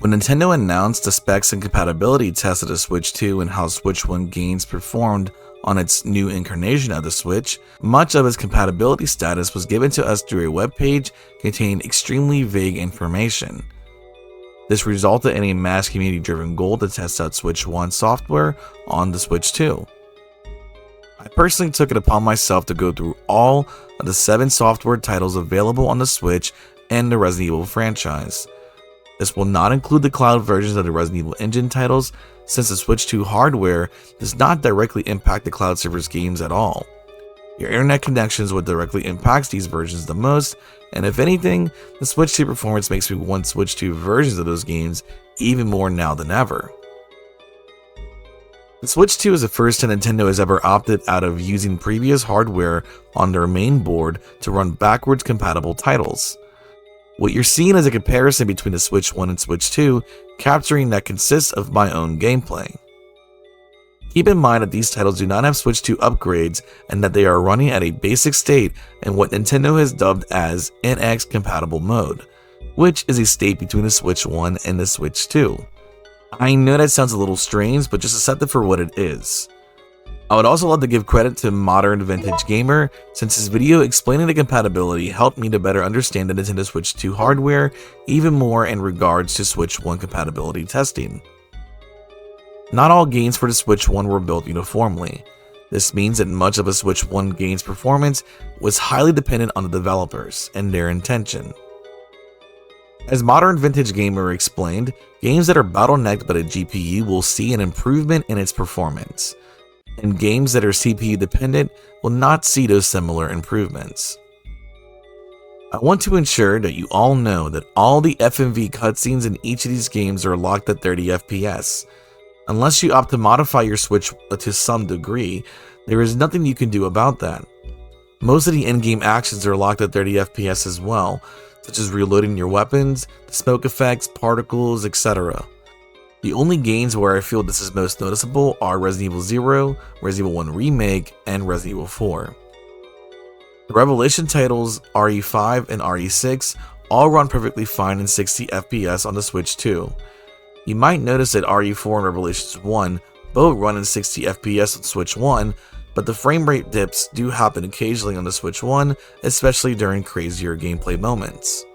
When Nintendo announced the specs and compatibility test of the Switch 2 and how Switch 1 games performed on its new incarnation of the Switch, much of its compatibility status was given to us through a webpage containing extremely vague information. This resulted in a mass community-driven goal to test out Switch 1 software on the Switch 2. I personally took it upon myself to go through all of the 7 software titles available on the Switch and the Resident Evil franchise. This will not include the cloud versions of the Resident Evil Engine titles, since the Switch 2 hardware does not directly impact the cloud server's games at all. Your internet connection is what directly impacts these versions the most, and if anything, the Switch 2 performance makes me want Switch 2 versions of those games even more now than ever. The Switch 2 is the first time Nintendo has ever opted out of using previous hardware on their main board to run backwards compatible titles. What you're seeing is a comparison between the Switch 1 and Switch 2, capturing that consists of my own gameplay. Keep in mind that these titles do not have Switch 2 upgrades and that they are running at a basic state in what Nintendo has dubbed as NX compatible mode, which is a state between the Switch 1 and the Switch 2. I know that sounds a little strange, but just accept it for what it is. I would also love to give credit to Modern Vintage Gamer, since his video explaining the compatibility helped me to better understand the Nintendo Switch 2 hardware even more in regards to Switch 1 compatibility testing. Not all games for the Switch 1 were built uniformly. This means that much of a Switch 1 game's performance was highly dependent on the developers and their intention. As Modern Vintage Gamer explained, games that are bottlenecked by the GPU will see an improvement in its performance, and games that are CPU dependent will not see those similar improvements. I want to ensure that you all know that all the FMV cutscenes in each of these games are locked at 30 FPS. Unless you opt to modify your Switch to some degree, there is nothing you can do about that. Most of the in-game actions are locked at 30 FPS as well, such as reloading your weapons, the smoke effects, particles, etc. The only games where I feel this is most noticeable are Resident Evil 0, Resident Evil 1 Remake, and Resident Evil 4. The Revelation titles RE5 and RE6 all run perfectly fine in 60 FPS on the Switch 2. You might notice that RE4 and Revelations 1 both run in 60 FPS on Switch 1, but the frame rate dips do happen occasionally on the Switch 1, especially during crazier gameplay moments.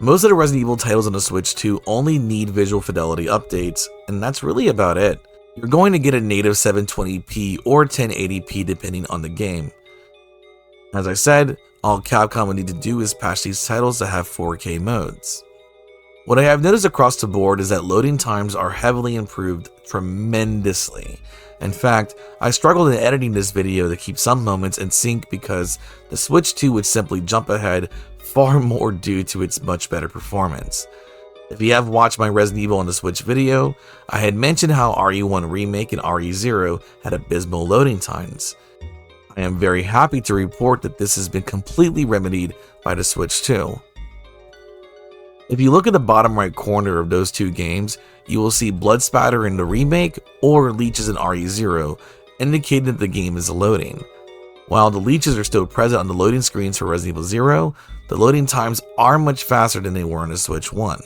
Most of the Resident Evil titles on the Switch 2 only need visual fidelity updates, and that's really about it. You're going to get a native 720p or 1080p depending on the game. As I said, all Capcom would need to do is patch these titles to have 4K modes. What I have noticed across the board is that loading times are heavily improved tremendously. In fact, I struggled in editing this video to keep some moments in sync because the Switch 2 would simply jump ahead far more due to its much better performance. If you have watched my Resident Evil on the Switch video, I had mentioned how RE1 Remake and RE0 had abysmal loading times. I am very happy to report that this has been completely remedied by the Switch 2. If you look at the bottom right corner of those two games, you will see blood spatter in the Remake or leeches in RE0, indicating that the game is loading. While the leeches are still present on the loading screens for Resident Evil 0, the loading times are much faster than they were on the Switch 1.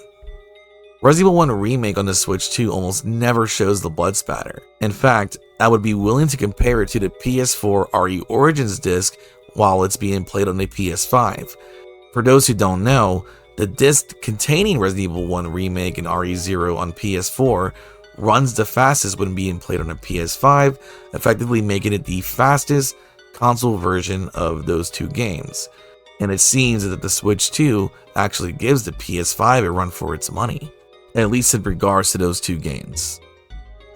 Resident Evil 1 Remake on the Switch 2 almost never shows the blood spatter. In fact, I would be willing to compare it to the PS4 RE Origins disc while it's being played on the PS5. For those who don't know, the disc containing Resident Evil 1 Remake and RE0 on PS4 runs the fastest when being played on a PS5, effectively making it the fastest console version of those two games. And it seems that the Switch 2 actually gives the PS5 a run for its money, at least in regards to those two games.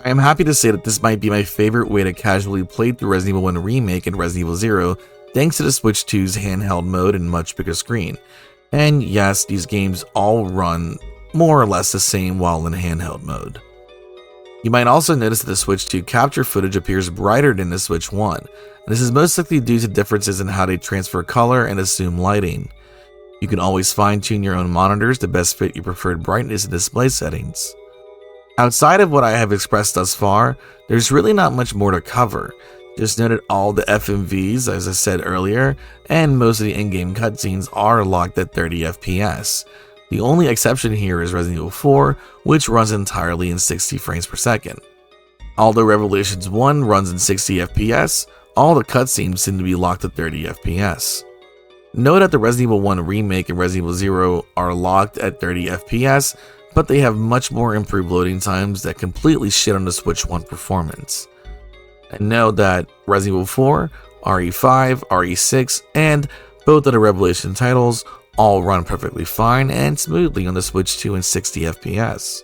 I am happy to say that this might be my favorite way to casually play through Resident Evil 1 Remake and Resident Evil 0, thanks to the Switch 2's handheld mode and much bigger screen. And yes, these games all run more or less the same while in handheld mode. You might also notice that the Switch 2 capture footage appears brighter than the Switch 1, and this is most likely due to differences in how they transfer color and assume lighting. You can always fine-tune your own monitors to best fit your preferred brightness and display settings. Outside of what I have expressed thus far, there's really not much more to cover. Just note that all the FMVs, as I said earlier, and most of the in-game cutscenes are locked at 30 FPS. The only exception here is Resident Evil 4, which runs entirely in 60 frames per second. Although Revelations 1 runs in 60 FPS, all the cutscenes seem to be locked at 30 FPS. Note that the Resident Evil 1 remake and Resident Evil 0 are locked at 30 FPS, but they have much more improved loading times that completely shit on the Switch 1 performance. And note that Resident Evil 4, RE5, RE6, and both of the Revelation titles all run perfectly fine and smoothly on the Switch 2 in 60 FPS.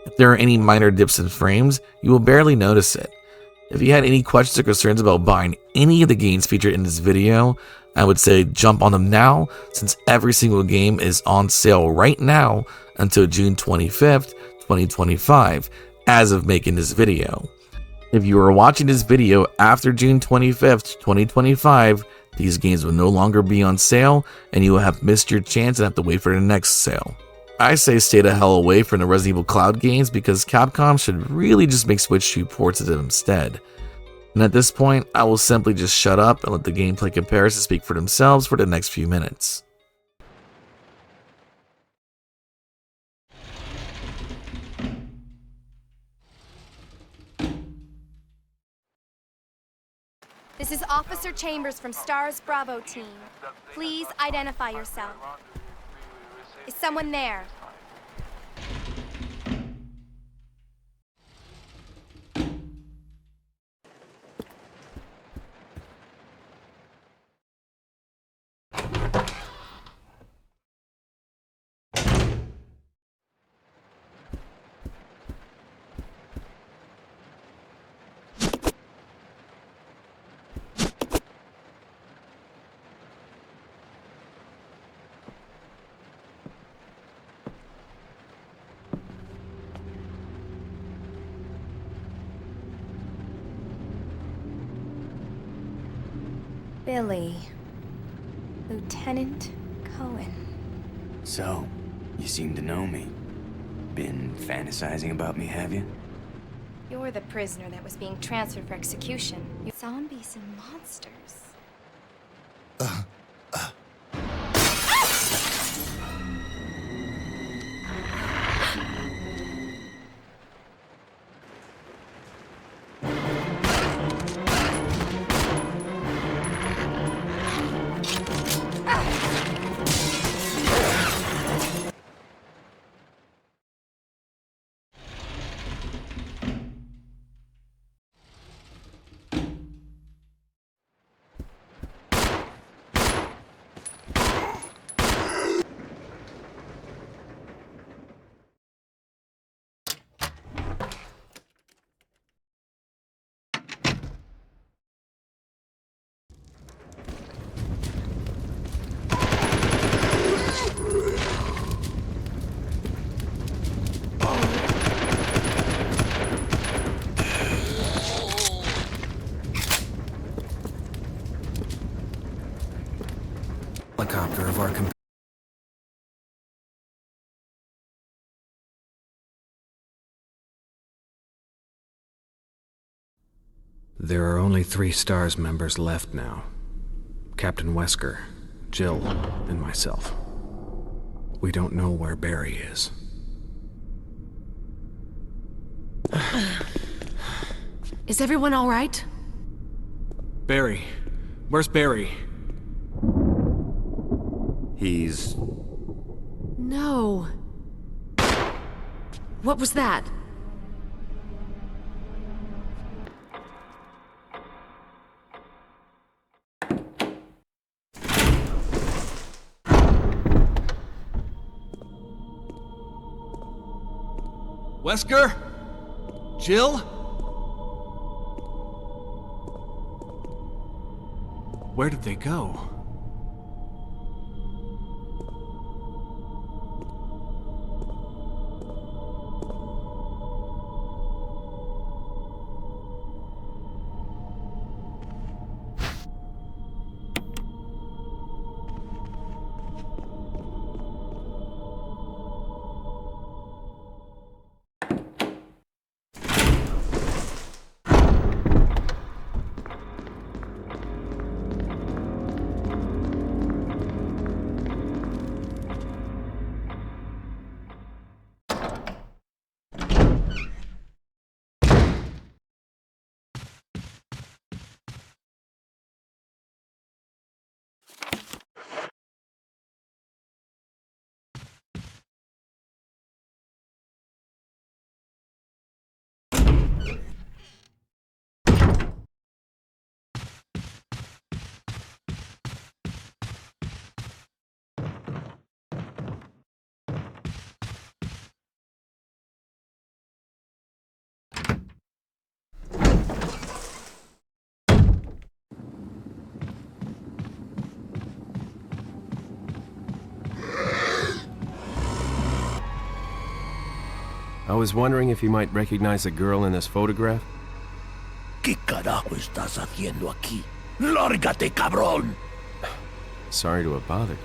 If there are any minor dips in frames, you will barely notice it. If you had any questions or concerns about buying any of the games featured in this video, I would say jump on them now, since every single game is on sale right now until June 25th, 2025, as of making this video. If you are watching this video after June 25th, 2025, these games will no longer be on sale, and you will have missed your chance and have to wait for the next sale. I say stay the hell away from the Resident Evil Cloud games because Capcom should really just make Switch 2 ports of them instead. And at this point, I will simply just shut up and let the gameplay comparisons speak for themselves for the next few minutes. This is Officer Chambers from STARS Bravo team. Please identify yourself. Is someone there? Billy. Lieutenant Cohen. So, you seem to know me. Been fantasizing about me, have you? You're the prisoner that was being transferred for execution. You zombies and monsters. Helicopter of our There are only 3 STARS members left now. Captain Wesker, Jill, and myself. We don't know where Barry is. Is everyone all right? Barry. Where's Barry? He's... No. What was that? Wesker? Jill? Where did they go? I was wondering if you might recognize the girl in this photograph? ¿Qué carajo estás haciendo aquí? ¡Lárgate, cabrón! Sorry to have bothered you.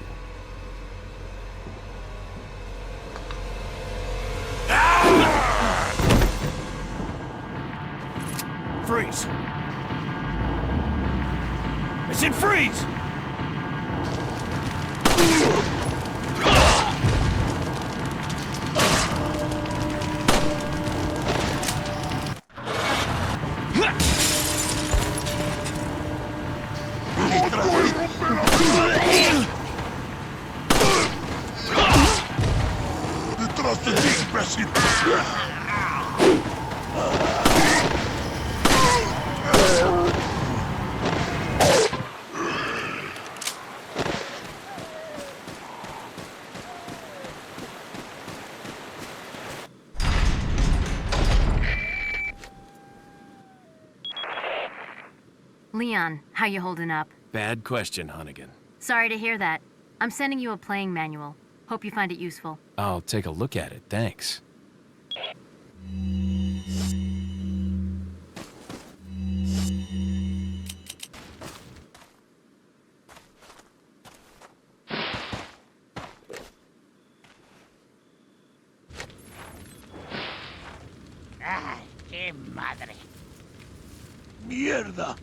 Freeze! I said freeze! Detrás de ti, imbécil! Leon, how you holding up? Bad question, Hunnigan. Sorry to hear that. I'm sending you a playing manual. Hope you find it useful. I'll take a look at it, thanks. ¡Ay, qué madre! ¡Mierda!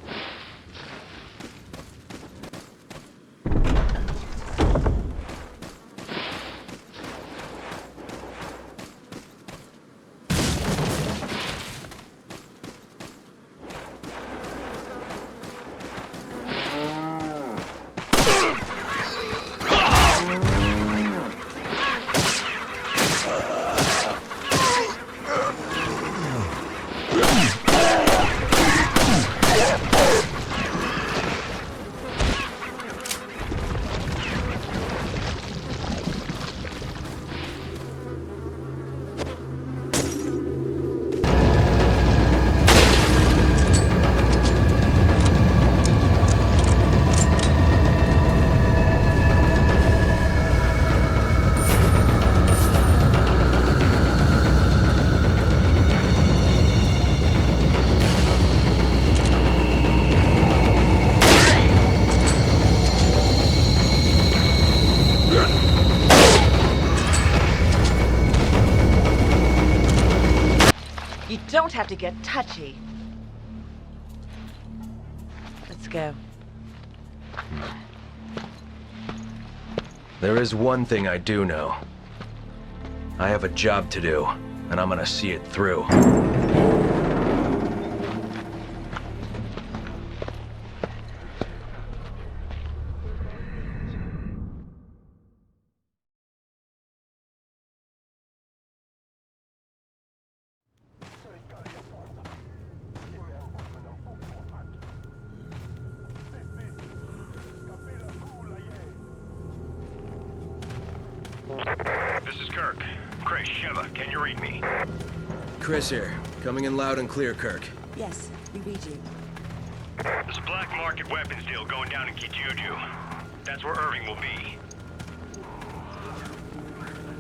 You don't have to get touchy. Let's go. There is one thing I do know. I have a job to do, and I'm gonna see it through. This is Kirk. Chris, Sheva, can you read me? Chris here, coming in loud and clear, Kirk. Yes, we read you. There's a black market weapons deal going down in Kijuju. That's where Irving will be.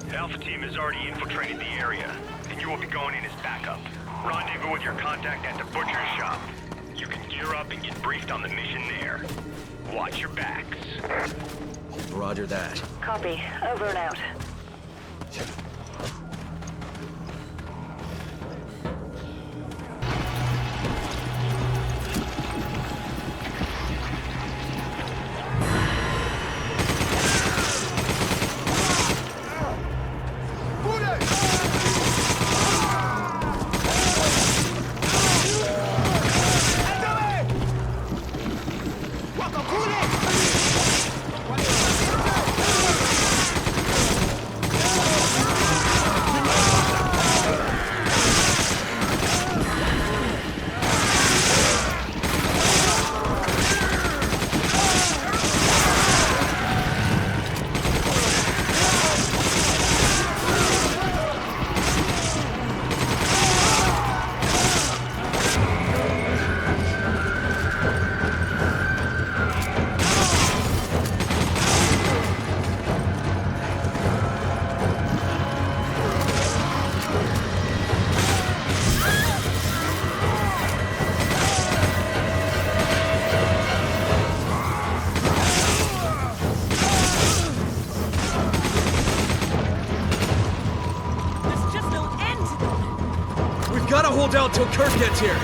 The Alpha team has already infiltrated the area, and you will be going in as backup. Rendezvous with your contact at the butcher's shop. You can gear up and get briefed on the mission there. Watch your backs. Roger that. Copy. Over and out. gotta hold out till Kirk gets here.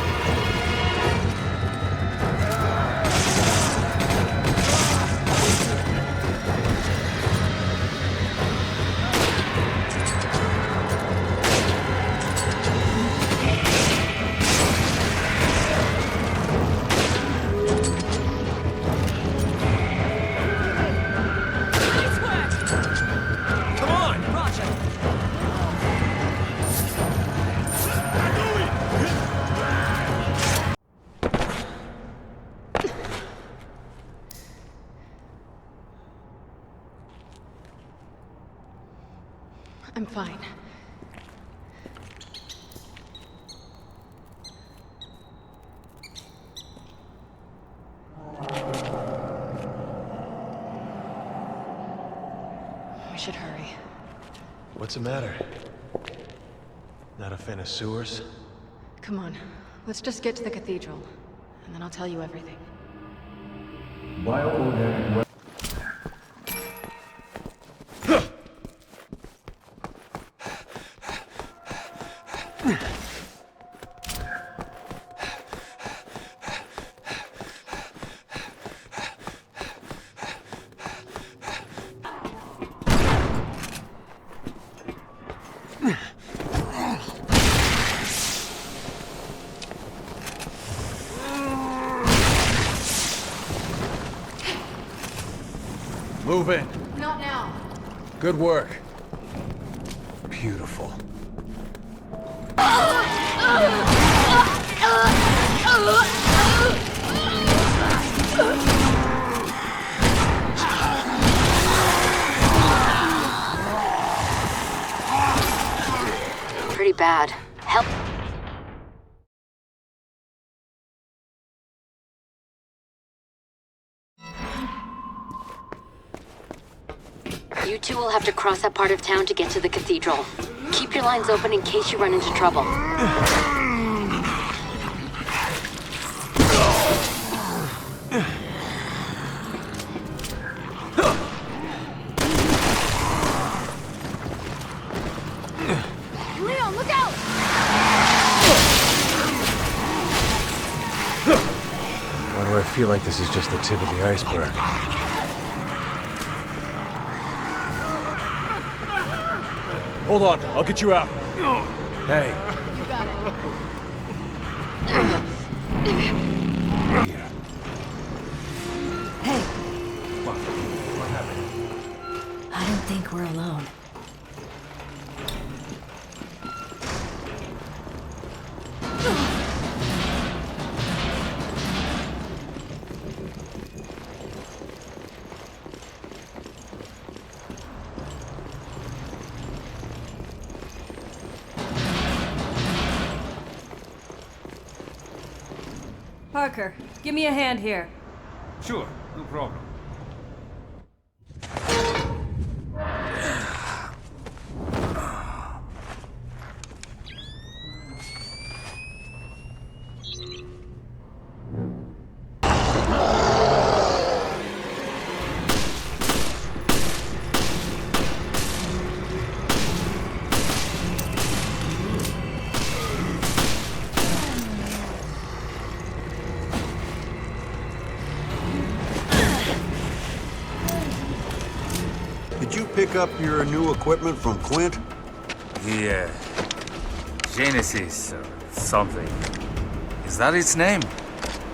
I'm fine. We should hurry. What's the matter? Not a fan of sewers? Come on, let's just get to the cathedral, and then I'll tell you everything. Move in. Not now. Good work. Beautiful. Pretty bad. Help. You two will have to cross that part of town to get to the cathedral. Keep your lines open in case you run into trouble. Leon, look out! Why do I feel like this is just the tip of the iceberg? Hold on, I'll get you out. Hey. You got it. Hey, What happened? I don't think we're alone. Parker, give me a hand here. Sure, no problem. Did you pick up your new equipment from Quint? Yeah. Genesis or something. Is that its name?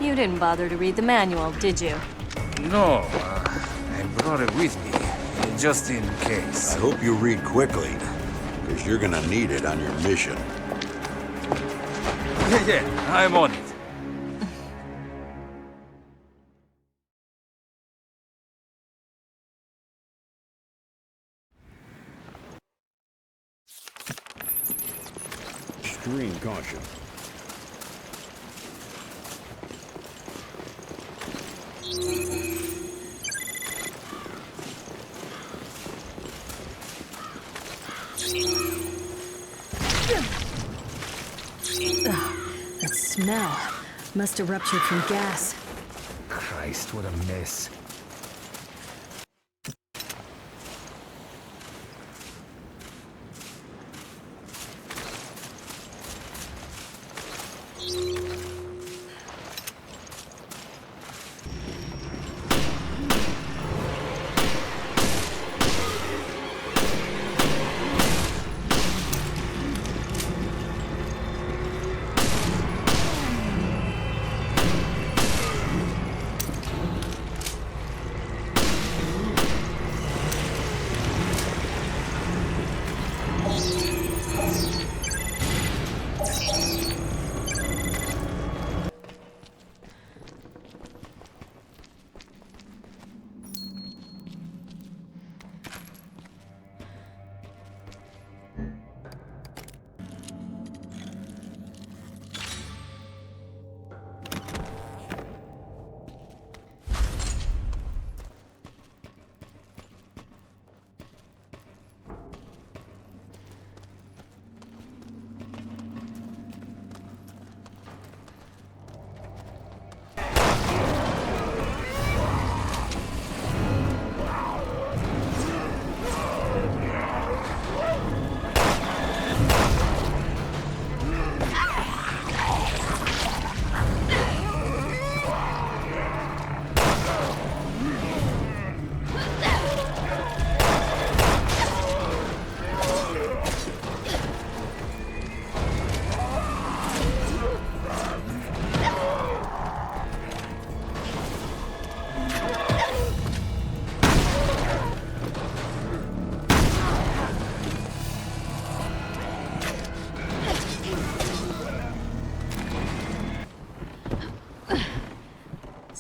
You didn't bother to read the manual, did you? No, I brought it with me, just in case. I hope you read quickly, because you're gonna need it on your mission. Yeah, I'm on it. Extreme caution. That smell must have ruptured from gas. Christ, what a mess.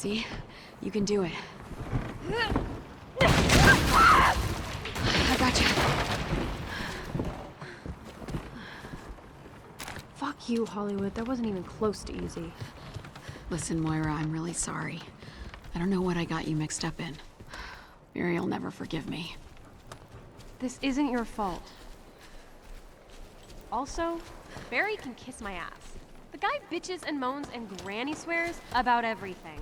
See? You can do it. I got you. Fuck you, Hollywood. That wasn't even close to easy. Listen, Moira, I'm really sorry. I don't know what I got you mixed up in. Muriel'll never forgive me. This isn't your fault. Also, Barry can kiss my ass. The guy bitches and moans and granny swears about everything.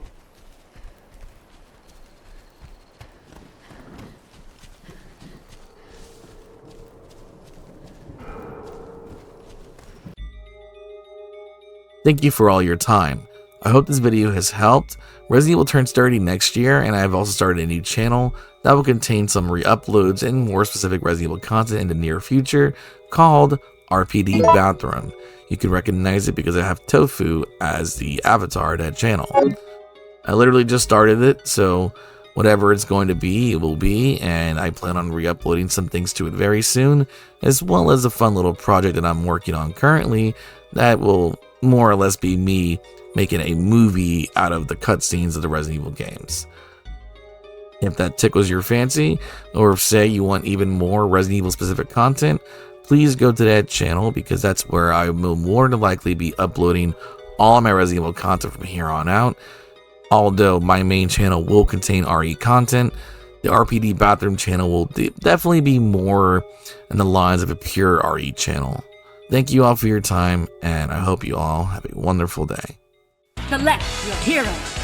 Thank you for all your time. I hope this video has helped. Resident Evil turns 30 next year, and I've also started a new channel that will contain some re-uploads and more specific Resident Evil content in the near future called RPD Bathroom. You can recognize it because I have Tofu as the avatar of that channel. I literally just started it, so whatever it's going to be, it will be, and I plan on re-uploading some things to it very soon, as well as a fun little project that I'm working on currently that will more or less be me making a movie out of the cutscenes of the Resident Evil games. If that tickles your fancy, or if say you want even more Resident Evil specific content, please go to that channel because that's where I will more than likely be uploading all my Resident Evil content from here on out. Although my main channel will contain RE content, the RPD Bathroom channel will definitely be more in the lines of a pure RE channel. Thank you all for your time, and I hope you all have a wonderful day. The left, your hero.